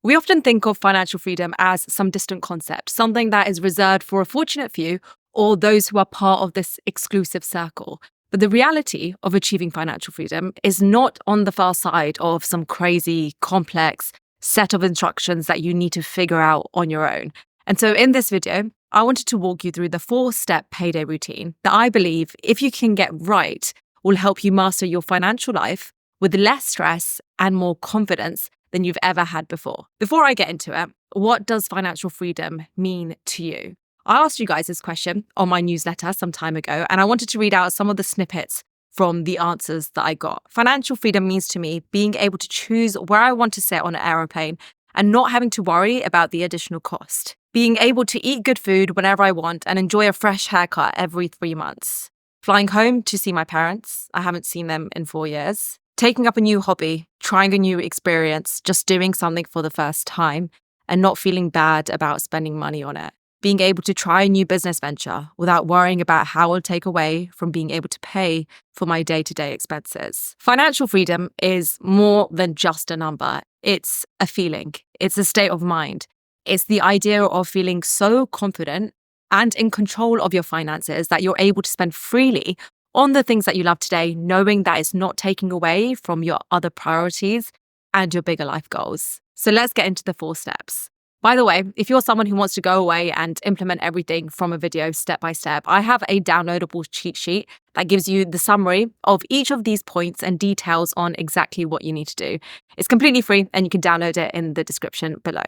We often think of financial freedom as some distant concept, something that is reserved for a fortunate few or those who are part of this exclusive circle. But the reality of achieving financial freedom is not on the far side of some crazy, complex set of instructions that you need to figure out on your own. And so in this video, I wanted to walk you through the 4-step payday routine that I believe, if you can get right, will help you master your financial life with less stress and more confidence than you've ever had before. Before I get into it, what does financial freedom mean to you? I asked you guys this question on my newsletter some time ago, and I wanted to read out some of the snippets from the answers that I got. Financial freedom means to me being able to choose where I want to sit on an aeroplane and not having to worry about the additional cost. Being able to eat good food whenever I want and enjoy a fresh haircut every 3 months. Flying home to see my parents. I haven't seen them in 4 years. Taking up a new hobby, trying a new experience, just doing something for the first time and not feeling bad about spending money on it. Being able to try a new business venture without worrying about how it'll take away from being able to pay for my day-to-day expenses. Financial freedom is more than just a number. It's a feeling. It's a state of mind. It's the idea of feeling so confident and in control of your finances that you're able to spend freely on the things that you love today, knowing that it's not taking away from your other priorities and your bigger life goals. So let's get into the 4 steps. By the way, if you're someone who wants to go away and implement everything from a video step by step, I have a downloadable cheat sheet that gives you the summary of each of these points and details on exactly what you need to do. It's completely free and you can download it in the description below.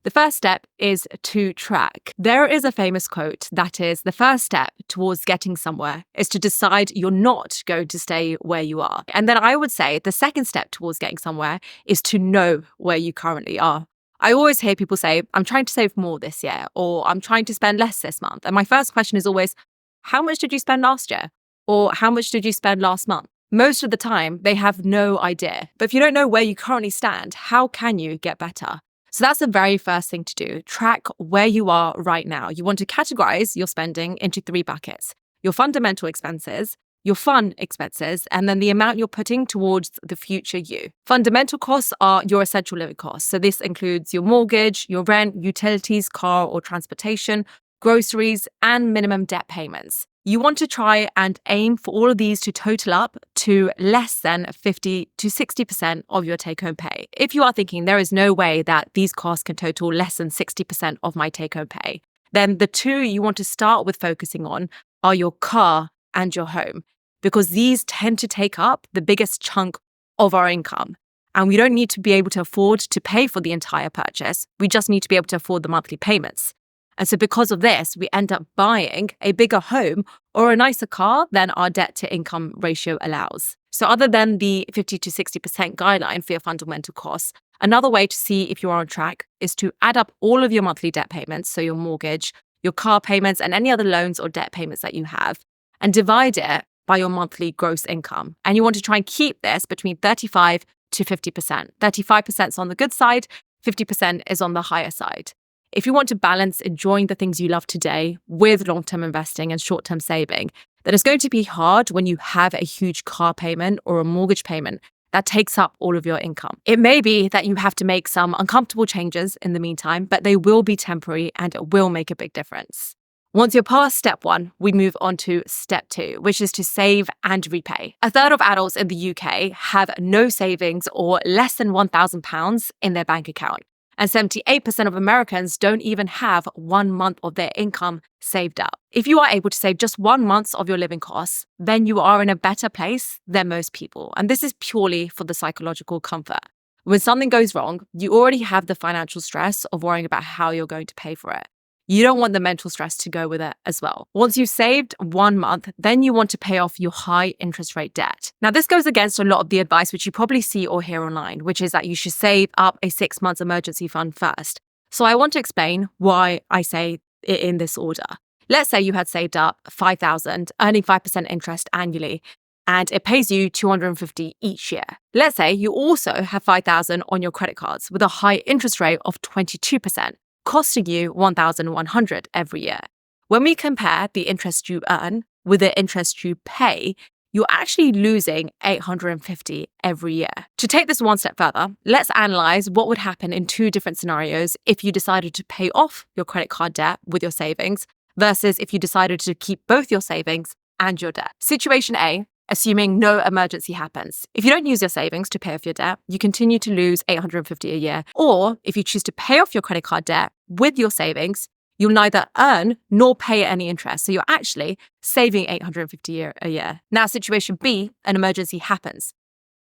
The first step is to track. There is a famous quote that is, the first step towards getting somewhere is to decide you're not going to stay where you are. And then I would say the second step towards getting somewhere is to know where you currently are. I always hear people say, I'm trying to save more this year, or I'm trying to spend less this month. And my first question is always, how much did you spend last year? Or how much did you spend last month? Most of the time, they have no idea. But if you don't know where you currently stand, how can you get better? So that's the very first thing to do. Track where you are right now. You want to categorize your spending into 3 buckets: your fundamental expenses, your fun expenses, and then the amount you're putting towards the future you. Fundamental costs are your essential living costs. So this includes your mortgage, your rent, utilities, car or transportation, groceries, and minimum debt payments. You want to try and aim for all of these to total up to less than 50 to 60% of your take-home pay. If you are thinking there is no way that these costs can total less than 60% of my take-home pay, then the 2 you want to start with focusing on are your car and your home, because these tend to take up the biggest chunk of our income. And we don't need to be able to afford to pay for the entire purchase. We just need to be able to afford the monthly payments. And so because of this, we end up buying a bigger home or a nicer car than our debt to income ratio allows. So other than the 50 to 60% guideline for your fundamental costs, another way to see if you're on track is to add up all of your monthly debt payments, so your mortgage, your car payments, and any other loans or debt payments that you have, and divide it by your monthly gross income. And you want to try and keep this between 35 to 50%. 35% is on the good side, 50% is on the higher side. If you want to balance enjoying the things you love today with long-term investing and short-term saving, then it's going to be hard when you have a huge car payment or a mortgage payment that takes up all of your income. It may be that you have to make some uncomfortable changes in the meantime, but they will be temporary and it will make a big difference. Once you're past step 1, we move on to step 2, which is to save and repay. A third of adults in the UK have no savings or less than £1,000 in their bank account. And 78% of Americans don't even have 1 month of their income saved up. If you are able to save just 1 month of your living costs, then you are in a better place than most people. And this is purely for the psychological comfort. When something goes wrong, you already have the financial stress of worrying about how you're going to pay for it. You don't want the mental stress to go with it as well. Once you've saved 1 month, then you want to pay off your high interest rate debt. Now, this goes against a lot of the advice which you probably see or hear online, which is that you should save up a 6 months emergency fund first. So I want to explain why I say it in this order. Let's say you had saved up $5,000, earning 5% interest annually, and it pays you $250 each year. Let's say you also have $5,000 on your credit cards with a high interest rate of 22%. Costing you $1,100 every year. When we compare the interest you earn with the interest you pay, you're actually losing $850 every year. To take this one step further, let's analyze what would happen in two different scenarios if you decided to pay off your credit card debt with your savings versus if you decided to keep both your savings and your debt. Situation A, assuming no emergency happens. If you don't use your savings to pay off your debt, you continue to lose $850 a year. Or if you choose to pay off your credit card debt with your savings, you'll neither earn nor pay any interest. So you're actually saving $850 a year. Now, situation B, an emergency happens.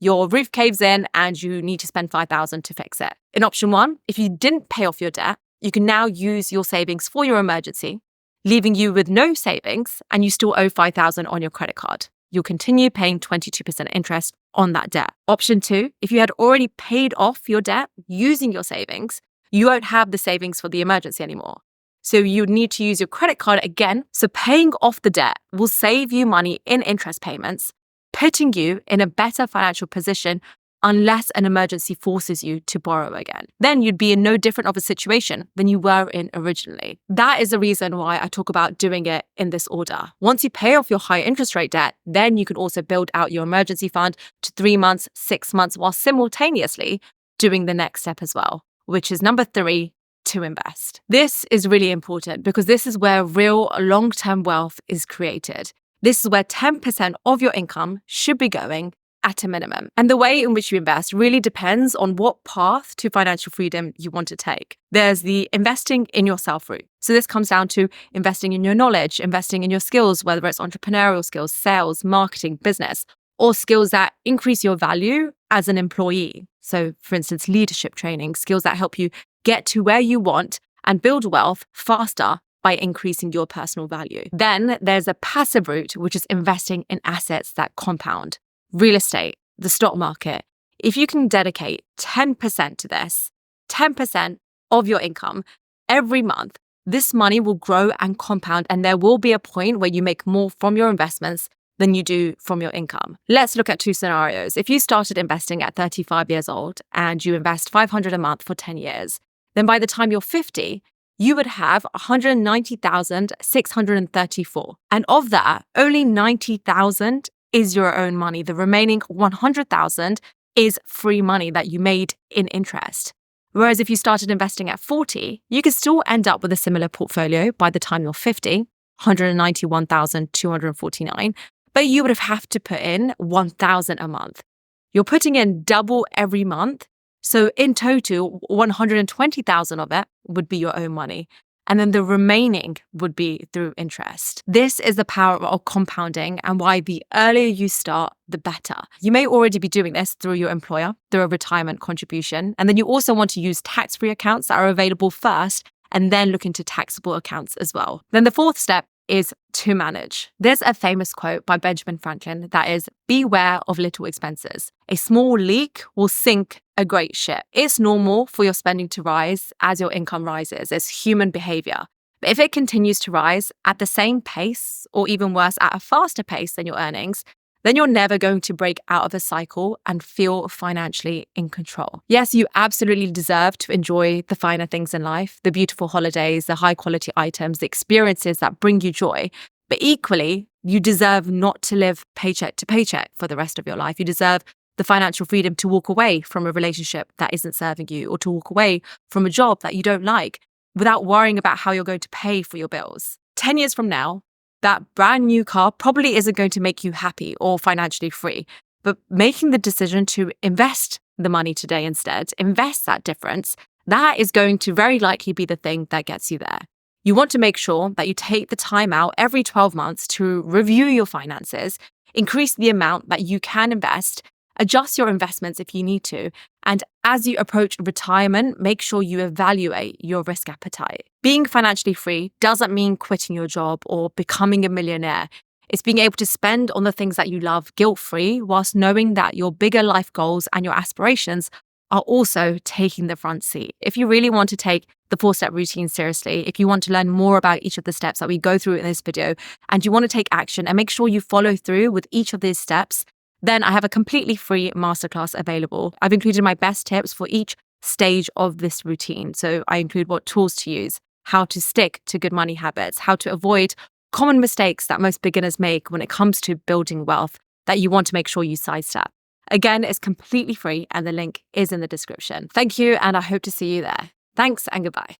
Your roof caves in and you need to spend $5,000 to fix it. In option one, if you didn't pay off your debt, you can now use your savings for your emergency, leaving you with no savings and you still owe $5,000 on your credit card. You'll continue paying 22% interest on that debt. Option two, if you had already paid off your debt using your savings, you won't have the savings for the emergency anymore. So you need to use your credit card again. So paying off the debt will save you money in interest payments, putting you in a better financial position unless an emergency forces you to borrow again. Then you'd be in no different of a situation than you were in originally. That is the reason why I talk about doing it in this order. Once you pay off your high interest rate debt, then you can also build out your emergency fund to 3 months, 6 months, while simultaneously doing the next step as well, which is number 3, to invest. This is really important because this is where real long-term wealth is created. This is where 10% of your income should be going at a minimum. And the way in which you invest really depends on what path to financial freedom you want to take. There's the investing in yourself route. So this comes down to investing in your knowledge, investing in your skills, whether it's entrepreneurial skills, sales, marketing, business, or skills that increase your value as an employee. So for instance, leadership training, skills that help you get to where you want and build wealth faster by increasing your personal value. Then there's a passive route, which is investing in assets that compound. Real estate, the stock market. If you can dedicate 10% to this, 10% of your income every month, this money will grow and compound, and there will be a point where you make more from your investments than you do from your income. Let's look at two scenarios. If you started investing at 35 years old and you invest $500 a month for 10 years, then by the time you're 50, you would have $190,634. And of that, only $90,000 is your own money. The remaining $100,000 is free money that you made in interest. Whereas if you started investing at 40, you could still end up with a similar portfolio by the time you're 50, $191,249, but you would have to put in $1,000 a month. You're putting in double every month. So in total, $120,000 of it would be your own money. And then the remaining would be through interest. This is the power of compounding and why the earlier you start, the better. You may already be doing this through your employer, through a retirement contribution. And then you also want to use tax-free accounts that are available first and then look into taxable accounts as well. Then the fourth step is to manage. There's a famous quote by Benjamin Franklin that is, "Beware of little expenses. A small leak will sink a great ship." It's normal for your spending to rise as your income rises. It's human behavior. But if it continues to rise at the same pace, or even worse, at a faster pace than your earnings, then you're never going to break out of a cycle and feel financially in control. Yes, you absolutely deserve to enjoy the finer things in life, the beautiful holidays, the high quality items, the experiences that bring you joy. But equally, you deserve not to live paycheck to paycheck for the rest of your life. You deserve the financial freedom to walk away from a relationship that isn't serving you, or to walk away from a job that you don't like without worrying about how you're going to pay for your bills. 10 years from now, that brand new car probably isn't going to make you happy or financially free, but making the decision to invest the money today instead, invest that difference, that is going to very likely be the thing that gets you there. You want to make sure that you take the time out every 12 months to review your finances, increase the amount that you can invest, adjust your investments if you need to, and as you approach retirement, make sure you evaluate your risk appetite. Being financially free doesn't mean quitting your job or becoming a millionaire. It's being able to spend on the things that you love guilt-free, whilst knowing that your bigger life goals and your aspirations are also taking the front seat. If you really want to take the 4-step routine seriously, if you want to learn more about each of the steps that we go through in this video, and you want to take action and make sure you follow through with each of these steps, then I have a completely free masterclass available. I've included my best tips for each stage of this routine. So I include what tools to use, how to stick to good money habits, how to avoid common mistakes that most beginners make when it comes to building wealth, that you want to make sure you sidestep. Again, it's completely free and the link is in the description. Thank you, and I hope to see you there. Thanks and goodbye.